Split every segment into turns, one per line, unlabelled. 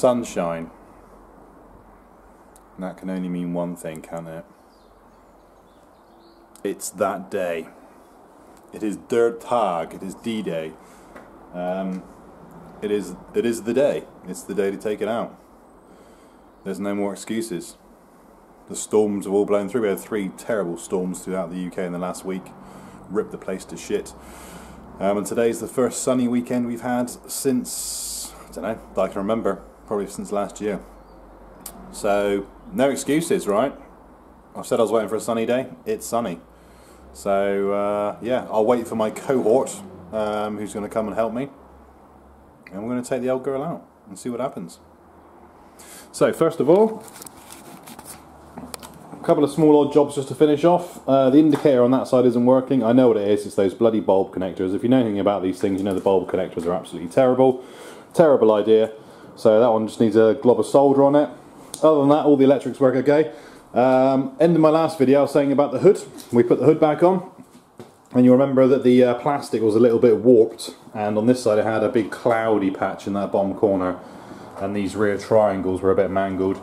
sunshine. And that can only mean one thing, can't it? It's that day. It is Der Tag. It is D-Day. It is the day. It's the day to take it out. There's no more excuses. The storms have all blown through. We had 3 terrible storms throughout the UK in the last week. Ripped the place to shit. And today's the first sunny weekend we've had since, I don't know, I can remember, probably since last year. So, no excuses, right? I've said I was waiting for a sunny day. It's sunny. So, yeah, I'll wait for my cohort, who's going to come and help me. And we're going to take the old girl out and see what happens. So, first of all, a couple of small odd jobs just to finish off. The indicator on that side isn't working. I know what it is. It's those bloody bulb connectors. If you know anything about these things, you know the bulb connectors are absolutely terrible. Terrible idea. So that one just needs a glob of solder on it. Other than that, all the electrics work okay. End of my last video, I was saying about the hood. We put the hood back on, and you remember that the plastic was a little bit warped, and on this side it had a big cloudy patch in that bottom corner, and these rear triangles were a bit mangled.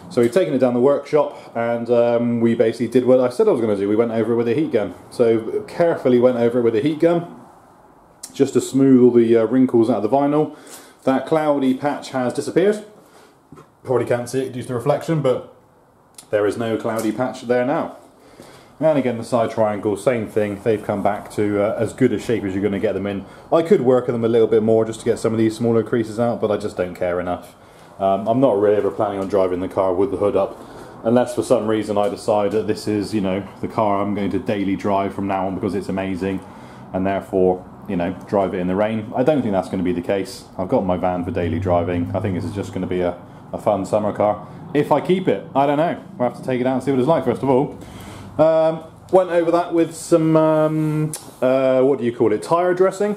So we've taken it down the workshop, and we basically did what I said I was going to do. We went over it with a heat gun. So carefully went over it with a heat gun, just to smooth all the wrinkles out of the vinyl. That cloudy patch has disappeared. Probably can't see it due to the reflection, but there is no cloudy patch there now. And again, the side triangles, same thing. They've come back to as good a shape as you're going to get them in. I could work on them a little bit more just to get some of these smaller creases out, but I just don't care enough. I'm not really ever planning on driving the car with the hood up, unless for some reason I decide that this is, you know, the car I'm going to daily drive from now on because it's amazing, and therefore, you know, drive it in the rain. I don't think that's going to be the case. I've got my van for daily driving. I think this is just going to be a fun summer car. If I keep it, I don't know. We'll have to take it out and see what it's like first of all. Went over that with some, what do you call it, tyre dressing,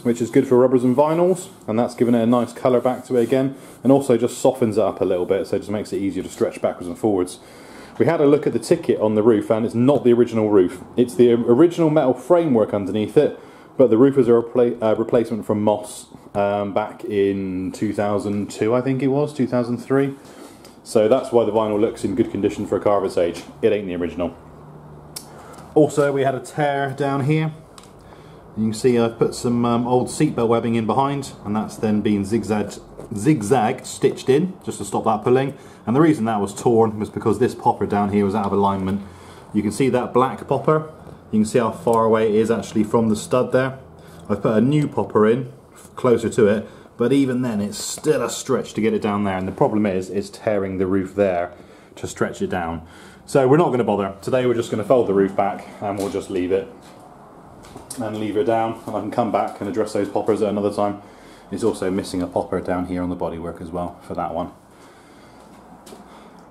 which is good for rubbers and vinyls, and that's given it a nice colour back to it again, and also just softens it up a little bit, so it just makes it easier to stretch backwards and forwards. We had a look at the ticket on the roof, and it's not the original roof. It's the original metal framework underneath it, but the roof is a replacement from Moss back in 2002, I think it was, 2003. So that's why the vinyl looks in good condition for a car of its age. It ain't the original. Also, we had a tear down here. You can see I've put some old seatbelt webbing in behind, and that's then been zigzag stitched in just to stop that pulling. And the reason that was torn was because this popper down here was out of alignment. You can see that black popper. You can see how far away it is actually from the stud there. I've put a new popper in closer to it, but even then it's still a stretch to get it down there, and the problem is it's tearing the roof there to stretch it down. So we're not going to bother. Today we're just going to fold the roof back and we'll just leave it and leave it down, and I can come back and address those poppers at another time. It's also missing a popper down here on the bodywork as well for that one.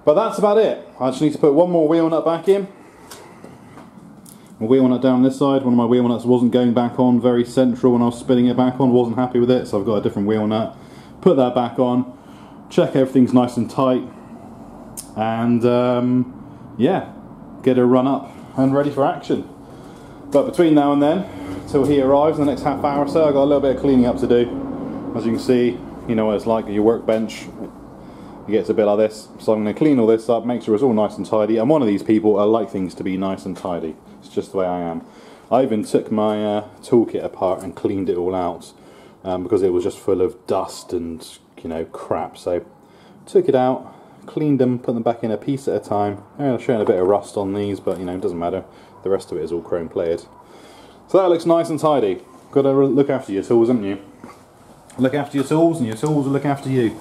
But that's about it. I just need to put one more wheel nut back in. A wheel nut down this side. One of my wheel nuts wasn't going back on very central when I was spinning it back on. Wasn't happy with it, so I've got a different wheel nut. Put that back on. Check everything's nice and tight. And yeah, get a run up and ready for action. But between now and then, till he arrives in the next half hour or so, I've got a little bit of cleaning up to do. As you can see, you know what it's like at your workbench. It gets a bit like this. So I'm going to clean all this up, make sure it's all nice and tidy. I'm one of these people, I like things to be nice and tidy. It's just the way I am. I even took my toolkit apart and cleaned it all out because it was just full of dust and, you know, crap. So took it out, cleaned them, put them back in a piece at a time. I'm showing a bit of rust on these, but you know, it doesn't matter. The rest of it is all chrome plated. So that looks nice and tidy. Got to look after your tools, haven't you? Look after your tools, and your tools will look after you.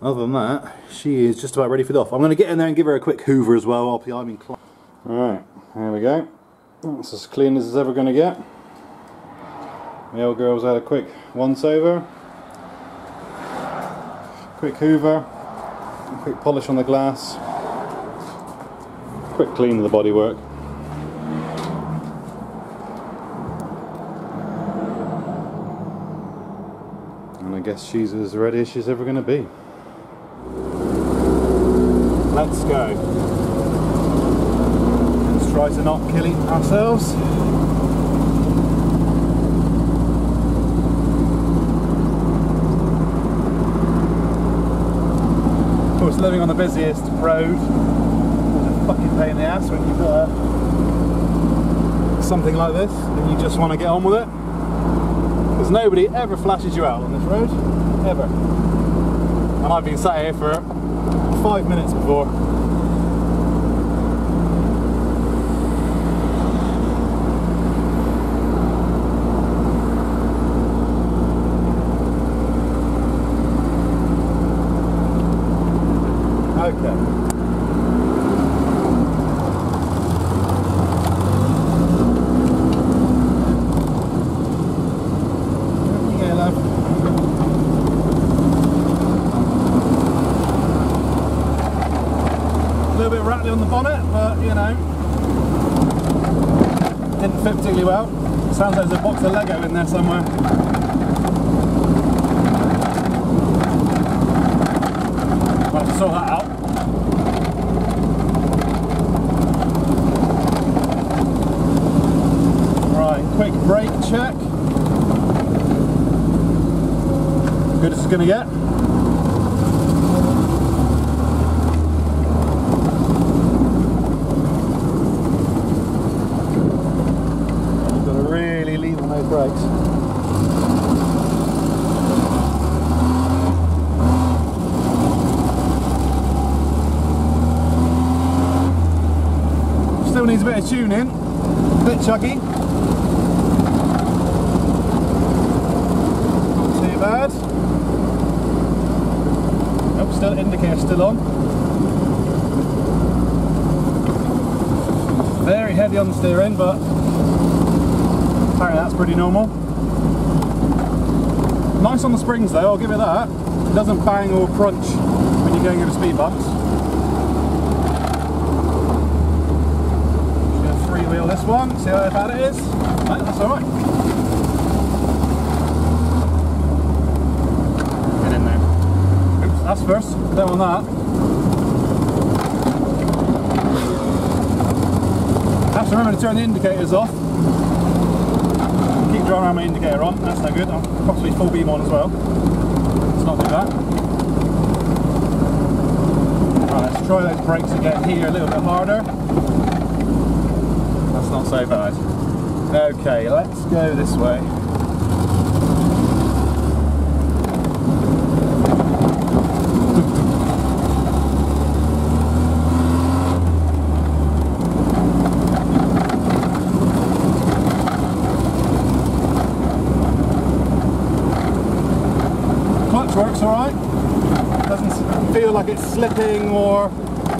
Other than that, she is just about ready for the off. I'm going to get in there and give her a quick hoover as well. I'm inclined. Alright, here we go. That's as clean as it's ever going to get. The old girl's had a quick once over. Quick hoover. Quick polish on the glass. Quick clean of the bodywork. And I guess she's as ready as she's ever going to be. Let's go. Let's try to not kill ourselves. living on the busiest road. It's a fucking pain in the ass when you've got something like this and you just want to get on with it. Because nobody ever flashes you out on this road, ever. And I've been sat here for 5 minutes before. Okay. Yeah, love. A little bit rattly on the bonnet, but you know, didn't fit particularly well. Sounds like there's a box of Lego in there somewhere. I'll have to sort that out. Quick brake check. Good as it's going to get. You've got to really lean on those brakes. Still needs a bit of tuning, a bit chuggy. Bad. Nope, still indicator still on. Very heavy on the steering, but apparently that's pretty normal. Nice on the springs though, I'll give it that. It doesn't bang or crunch when you're going over speed bumps. Just gonna freewheel this one, see how bad it is. No, that's alright. That's first, don't want that. I have to remember to turn the indicators off. Keep driving around my indicator on, that's no good. I'll possibly full beam on as well. Let's not do that. Right, let's try those brakes again here a little bit harder. That's not so bad. Okay, let's go this way. Works alright, doesn't feel like it's slipping or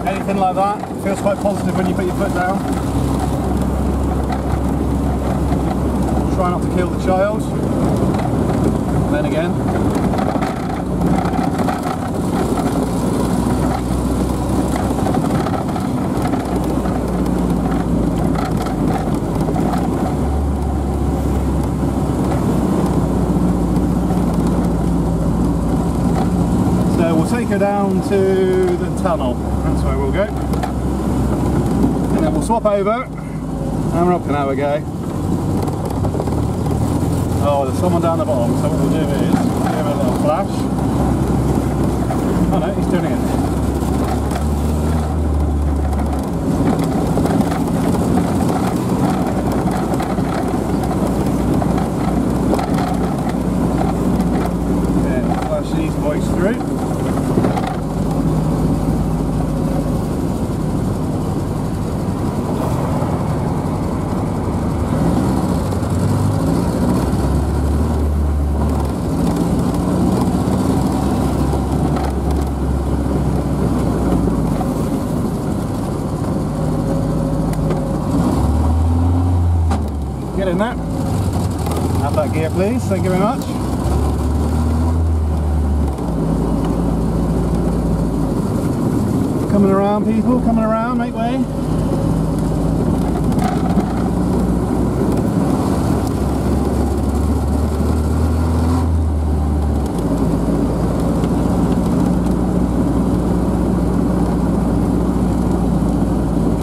anything like that. It feels quite positive when you put your foot down. Try not to kill the child. And then again. Take her down to the tunnel, that's where we'll go, and then we'll swap over and we're up and out we go. Oh, there's someone down the bottom, so what we'll do is give him a little flash. Oh no, he's turning in. These boys through. Get in there. Have that gear please, thank you very much. Coming around people, coming around, make way.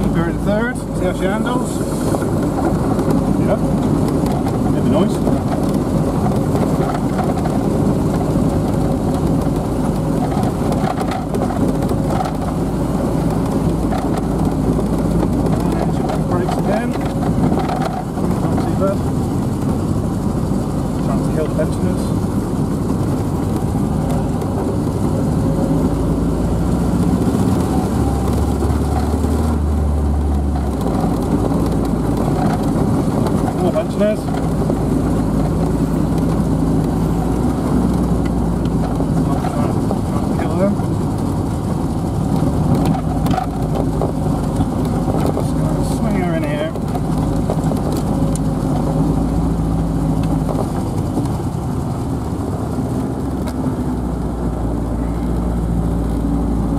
Keep her in third, see how she handles. Yep, maybe noise. bit. Trying to kill the pensioners. More pensioners. Trying to kill them. Just gonna swing her in here.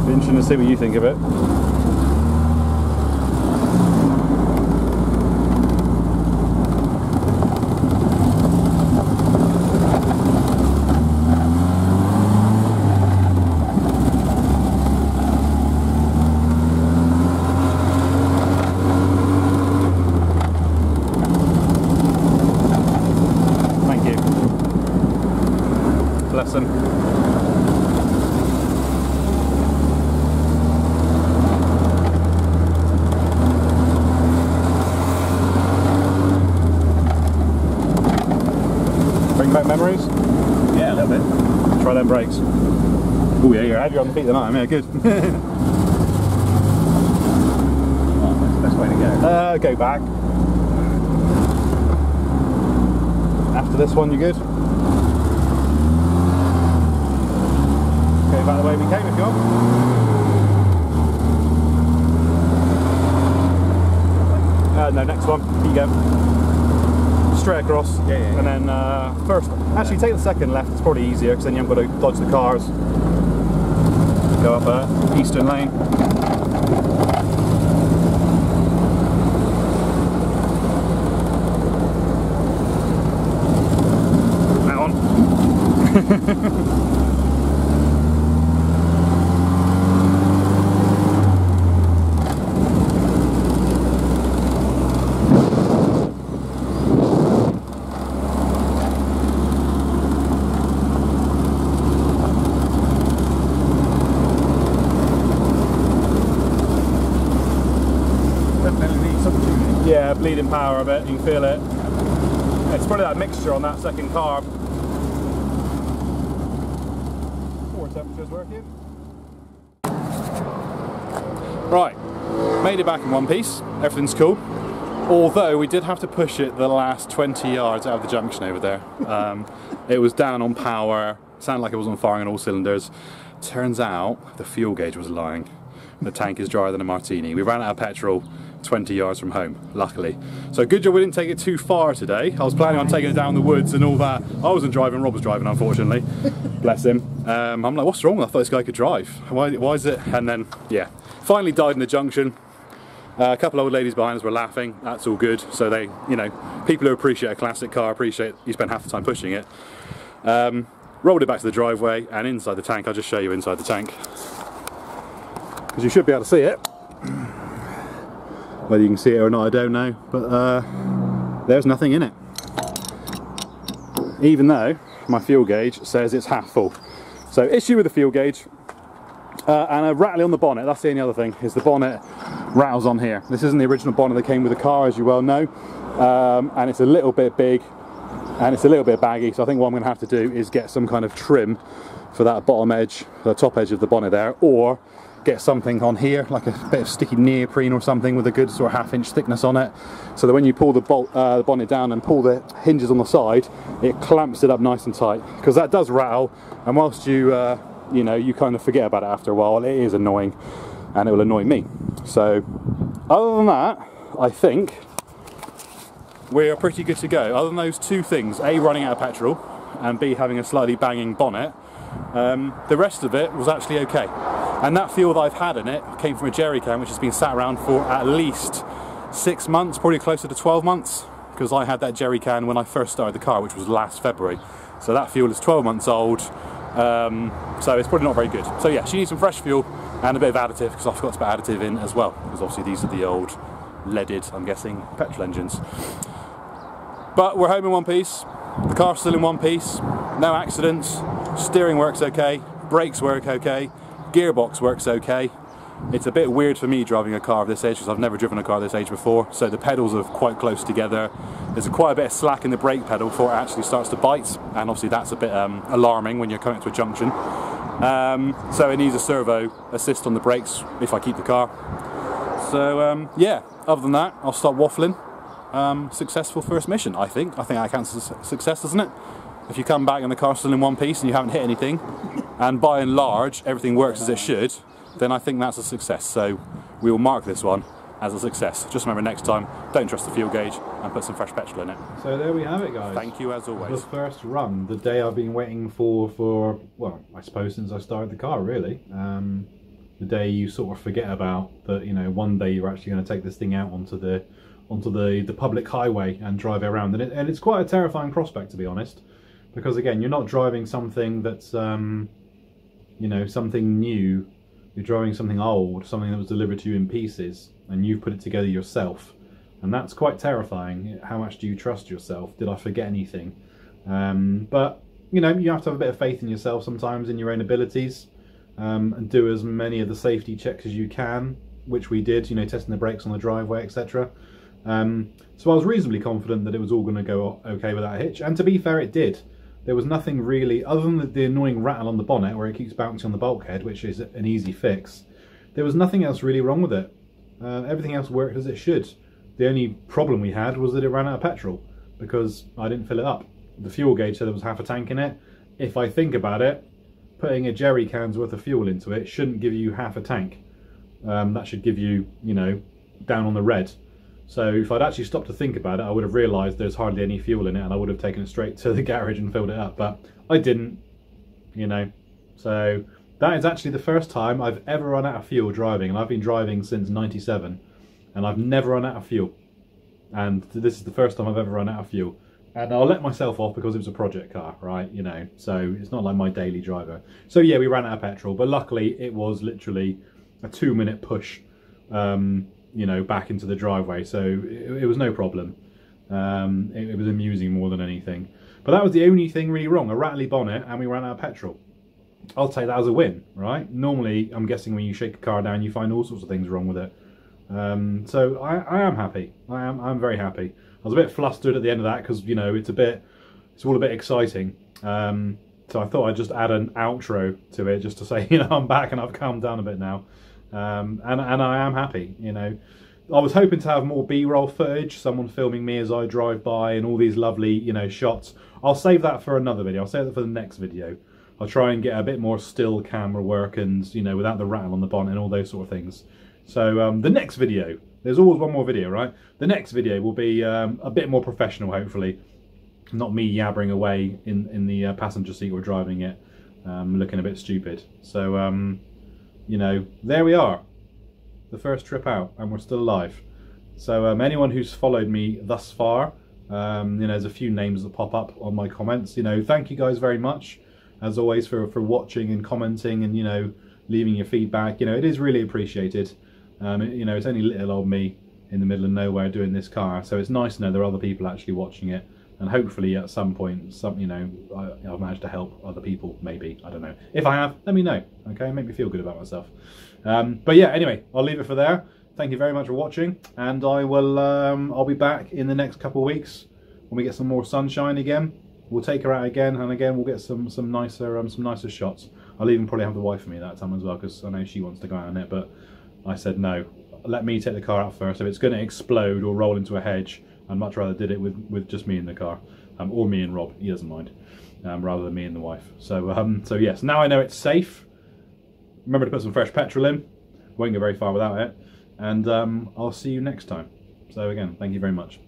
Be interesting to see what you think of it. Bless them. Bring back memories?
Yeah, a little bit.
Try them brakes. Oh yeah, you're heavier on the feet than I am, yeah, good.
Oh, that's the best way to go.
Go back. After this one, you good? Go back the way we came if you want. No, next one. Here you go. Straight across.
Yeah.
And then first, actually take the second left, it's probably easier because then you haven't got to dodge the cars. Go up Eastern Lane. That one. Yeah, bleeding power a bit, you can feel it. It's probably that mixture on that second carb. Floor temperature's working. Right, made it back in one piece, everything's cool. Although we did have to push it the last 20 yards out of the junction over there. It was down on power, sounded like it wasn't firing on all cylinders. Turns out the fuel gauge was lying. The tank is drier than a martini. We ran out of petrol 20 yards from home, luckily. So good job we didn't take it too far today. I was planning on taking it down the woods and all that. I wasn't driving, Rob was driving, unfortunately. Bless him. I'm like, what's wrong? I thought this guy could drive. Why is it? And then, yeah, finally died in the junction. A couple of old ladies behind us were laughing. That's all good. So they, you know, people who appreciate a classic car appreciate you spend half the time pushing it. Rolled it back to the driveway and inside the tank. I'll just show you inside the tank, because you should be able to see it. Whether you can see it or not, I don't know, but there's nothing in it. Even though my fuel gauge says it's half full. So issue with the fuel gauge, and a rattling on the bonnet. That's the only other thing, is the bonnet rattles on here. This isn't the original bonnet that came with the car, as you well know, and it's a little bit big and it's a little bit baggy, so I think what I'm going to have to do is get some kind of trim for that bottom edge, the top edge of the bonnet there, or get something on here, like a bit of sticky neoprene or something with a good sort of half-inch thickness on it, so that when you pull the bonnet down and pull the hinges on the side, it clamps it up nice and tight, because that does rattle, and whilst you you know, you kind of forget about it after a while, it is annoying, and it will annoy me. So other than that, I think we are pretty good to go. Other than those two things, A, running out of petrol, and B, having a slightly banging bonnet, the rest of it was actually okay. And that fuel that I've had in it came from a jerry can which has been sat around for at least 6 months, probably closer to 12 months, because I had that jerry can when I first started the car, which was last February. So that fuel is 12 months old, so it's probably not very good. So yeah, she needs some fresh fuel and a bit of additive, because I forgot to put additive in as well, because obviously these are the old leaded, I'm guessing, petrol engines. But we're home in one piece, the car's still in one piece, no accidents, steering works okay, brakes work okay, gearbox works okay. It's a bit weird for me driving a car of this age, because I've never driven a car of this age before, so the pedals are quite close together, there's quite a bit of slack in the brake pedal before it actually starts to bite, and obviously that's a bit alarming when you're coming to a junction. So it needs a servo assist on the brakes if I keep the car. So yeah, other than that, I'll stop waffling. Successful first mission, I think. I think that counts as a success, doesn't it? If you come back and the car's still in one piece and you haven't hit anything, and by and large everything works as it should, then I think that's a success. So we will mark this one as a success. Just remember next time, don't trust the fuel gauge and put some fresh petrol in it.
So there we have it, guys.
Thank you as always.
The first run, the day I've been waiting for well, I suppose since I started the car, really. The day you sort of forget about that, you know, one day you're actually going to take this thing out onto the public highway and drive it around, and it's quite a terrifying prospect, to be honest, because again, you're not driving something that's you know, something new. You're driving something old, something that was delivered to you in pieces, and you've put it together yourself, and that's quite terrifying. How much do you trust yourself? Did I forget anything? But you know, you have to have a bit of faith in yourself sometimes, in your own abilities, and do as many of the safety checks as you can, which we did, you know, testing the brakes on the driveway, etc. So I was reasonably confident that it was all going to go okay without a hitch, and to be fair, it did. There was nothing really, other than the annoying rattle on the bonnet where it keeps bouncing on the bulkhead, which is an easy fix. There was nothing else really wrong with it. Everything else worked as it should. The only problem we had was that it ran out of petrol, because I didn't fill it up. The fuel gauge said there was half a tank in it. If I think about it, putting a jerry can's worth of fuel into it shouldn't give you half a tank. That should give you, you know, down on the red. So if I'd actually stopped to think about it, I would have realised there's hardly any fuel in it, and I would have taken it straight to the garage and filled it up, but I didn't, you know. So that is actually the first time I've ever run out of fuel driving, and I've been driving since '97, and I've never run out of fuel. And this is the first time I've ever run out of fuel. And I'll let myself off because it was a project car, right, you know, so it's not like my daily driver. So yeah, we ran out of petrol, but luckily it was literally a 2-minute push, you know, back into the driveway, so it was no problem. It was amusing more than anything. But that was the only thing really wrong, a rattly bonnet, and we ran out of petrol. I'll take that as a win, right? Normally, I'm guessing when you shake a car down, you find all sorts of things wrong with it. So I am happy. I'm very happy. I was a bit flustered at the end of that because, you know, it's all a bit exciting. So I thought I'd just add an outro to it just to say, you know, I'm back and I've calmed down a bit now. And I am happy, you know. I was hoping to have more B-roll footage, someone filming me as I drive by and all these lovely, you know, shots. I'll save that for another video. I'll save that for the next video. I'll try and get a bit more still camera work and, you know, without the rattle on the bonnet and all those sort of things. So the next video, there's always one more video, right? The next video will be a bit more professional, hopefully. Not me yabbering away in the passenger seat or driving it, looking a bit stupid. So, you know, there we are. The first trip out, and we're still alive. So anyone who's followed me thus far, you know, there's a few names that pop up on my comments. You know, thank you guys very much, as always, for watching and commenting and, you know, leaving your feedback. You know, it is really appreciated. You know, it's only little old me in the middle of nowhere doing this car, so it's nice to know there are other people actually watching it. And hopefully at some point, you know, I've managed to help other people, maybe. I don't know. If I have, let me know, okay? Make me feel good about myself. But yeah, anyway, I'll leave it for there. Thank you very much for watching, and I will, I'll be back in the next couple of weeks when we get some more sunshine again. We'll take her out again, and again we'll get some nicer shots. I'll even probably have the wife with me that time as well, because I know she wants to go out on it, but I said no. Let me take the car out first. If it's going to explode or roll into a hedge, I'd much rather did it with just me in the car, or me and Rob. He doesn't mind, rather than me and the wife. So so yes, now I know it's safe. Remember to put some fresh petrol in. Won't go very far without it. And I'll see you next time. So again, thank you very much.